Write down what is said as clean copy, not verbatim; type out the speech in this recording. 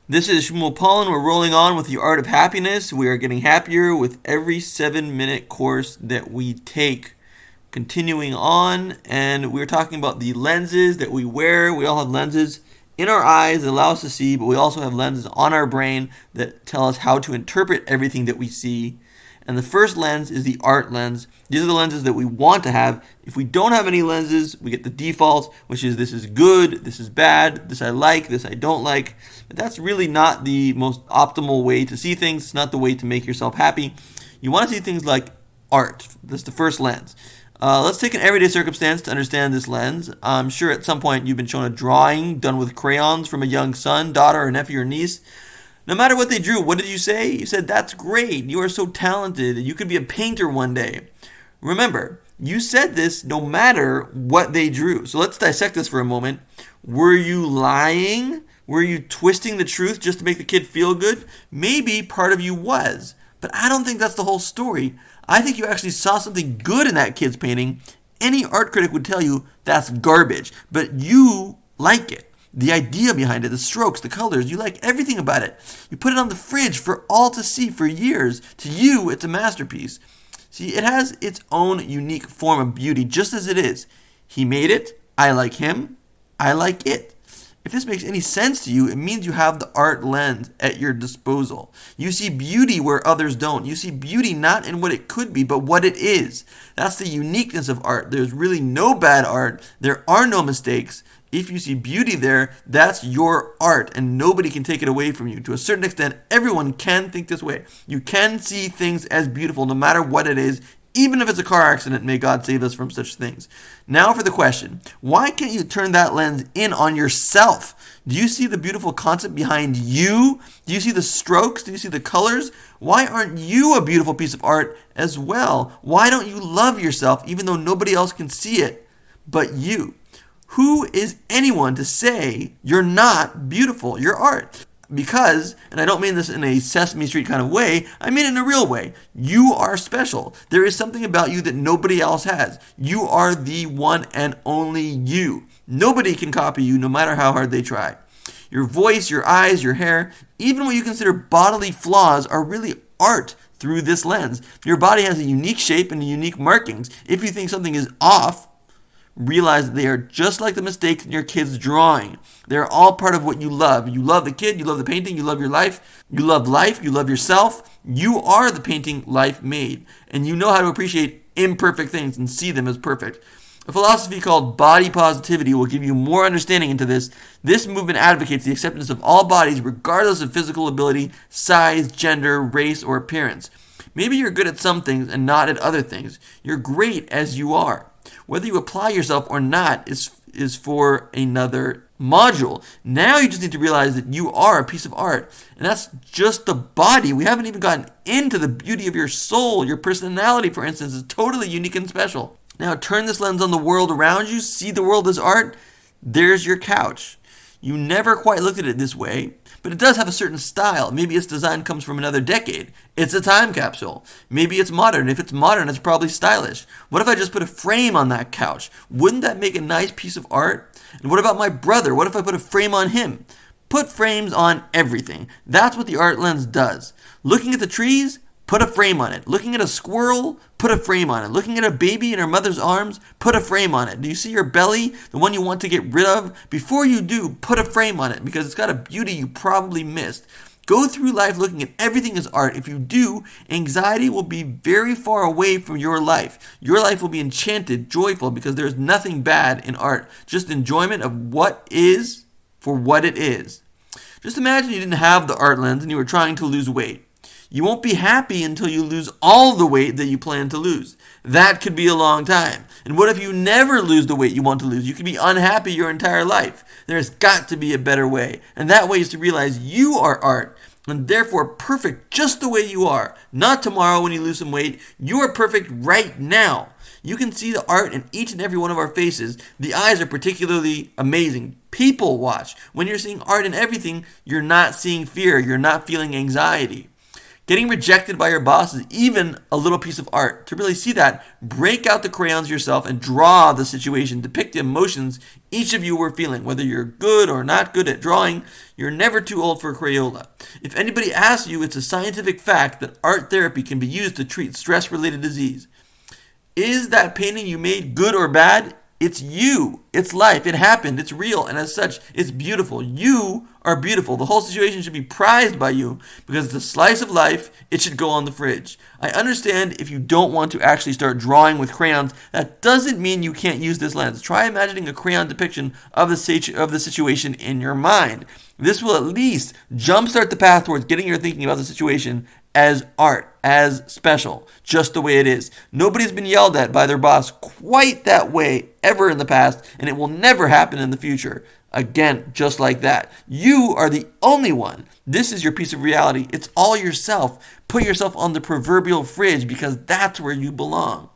This is Shmuel Pollen. We're rolling on with the art of happiness. We are getting happier with every 7 minute course that we take. Continuing on, and we're talking about the lenses that we wear. We all have lenses in our eyes that allow us to see, but we also have lenses on our brain that tell us how to interpret everything that we see. And the first lens is the art lens. These are the lenses that we want to have. If we don't have any lenses, we get the default, which is this is good, this is bad, this I like, this I don't like. But that's really not the most optimal way to see things. It's not the way to make yourself happy. You want to see things like art. That's the first lens. Let's take an everyday circumstance to understand this lens. I'm sure at some point you've been shown a drawing done with crayons from a young son, daughter, or nephew or niece. No matter what they drew, what did you say? You said, "That's great. You are so talented. You could be a painter one day." Remember, you said this no matter what they drew. So let's dissect this for a moment. Were you lying? Were you twisting the truth just to make the kid feel good? Maybe part of you was. But I don't think that's the whole story. I think you actually saw something good in that kid's painting. Any art critic would tell you that's garbage, but you like it. The idea behind it, the strokes, the colors, you like everything about it. You put it on the fridge for all to see for years. To you, it's a masterpiece. See, it has its own unique form of beauty, just as it is. He made it. I like him. I like it. If this makes any sense to you, it means you have the art lens at your disposal. You see beauty where others don't. You see beauty not in what it could be, but what it is. That's the uniqueness of art. There's really no bad art. There are no mistakes. If you see beauty there, that's your art, and nobody can take it away from you. To a certain extent, everyone can think this way. You can see things as beautiful no matter what it is, even if it's a car accident. May God save us from such things. Now for the question. Why can't you turn that lens in on yourself? Do you see the beautiful concept behind you? Do you see the strokes? Do you see the colors? Why aren't you a beautiful piece of art as well? Why don't you love yourself even though nobody else can see it but you? Who is anyone to say you're not beautiful, your art? Because, and I don't mean this in a Sesame Street kind of way, I mean it in a real way. You are special. There is something about you that nobody else has. You are the one and only you. Nobody can copy you no matter how hard they try. Your voice, your eyes, your hair, even what you consider bodily flaws are really art through this lens. Your body has a unique shape and unique markings. If you think something is off, realize that they are just like the mistakes in your kid's drawing. They're all part of what you love. You love the kid, you love the painting, you love your life, you love yourself. You are the painting life made, and you know how to appreciate imperfect things and see them as perfect. A philosophy called body positivity will give you more understanding into this. This movement advocates the acceptance of all bodies regardless of physical ability, size, gender, race, or appearance. Maybe you're good at some things and not at other things. You're great as you are. Whether you apply yourself or not is for another module. Now you just need to realize that you are a piece of art. And that's just the body. We haven't even gotten into the beauty of your soul. Your personality, for instance, is totally unique and special. Now turn this lens on the world around you. See the world as art. There's your couch. You never quite looked at it this way, but it does have a certain style. Maybe its design comes from another decade. It's a time capsule. Maybe it's modern. If it's modern, it's probably stylish. What if I just put a frame on that couch? Wouldn't that make a nice piece of art? And what about my brother? What if I put a frame on him? Put frames on everything. That's what the art lens does. Looking at the trees, put a frame on it. Looking at a squirrel, put a frame on it. Looking at a baby in her mother's arms, put a frame on it. Do you see your belly, the one you want to get rid of? Before you do, put a frame on it because it's got a beauty you probably missed. Go through life looking at everything as art. If you do, anxiety will be very far away from your life. Your life will be enchanted, joyful, because there's nothing bad in art. Just enjoyment of what is for what it is. Just imagine you didn't have the art lens and you were trying to lose weight. You won't be happy until you lose all the weight that you plan to lose. That could be a long time. And what if you never lose the weight you want to lose? You could be unhappy your entire life. There's got to be a better way. And that way is to realize you are art and therefore perfect just the way you are. Not tomorrow when you lose some weight. You are perfect right now. You can see the art in each and every one of our faces. The eyes are particularly amazing. People watch. When you're seeing art in everything, you're not seeing fear. You're not feeling anxiety. Getting rejected by your boss is even a little piece of art. To really see that, break out the crayons yourself and draw the situation. Depict the emotions each of you were feeling. Whether you're good or not good at drawing, you're never too old for a Crayola. If anybody asks you, it's a scientific fact that art therapy can be used to treat stress-related disease. Is that painting you made good or bad? It's you. It's life. It happened. It's real. And as such, it's beautiful. You are beautiful. The whole situation should be prized by you because it's a slice of life. It should go on the fridge. I understand if you don't want to actually start drawing with crayons. That doesn't mean you can't use this lens. Try imagining a crayon depiction of the situation in your mind. This will at least jumpstart the path towards getting your thinking about the situation as art, as special, just the way it is. Nobody's been yelled at by their boss quite that way ever in the past, and it will never happen in the future. Again, just like that. You are the only one. This is your piece of reality. It's all yourself. Put yourself on the proverbial fridge because that's where you belong.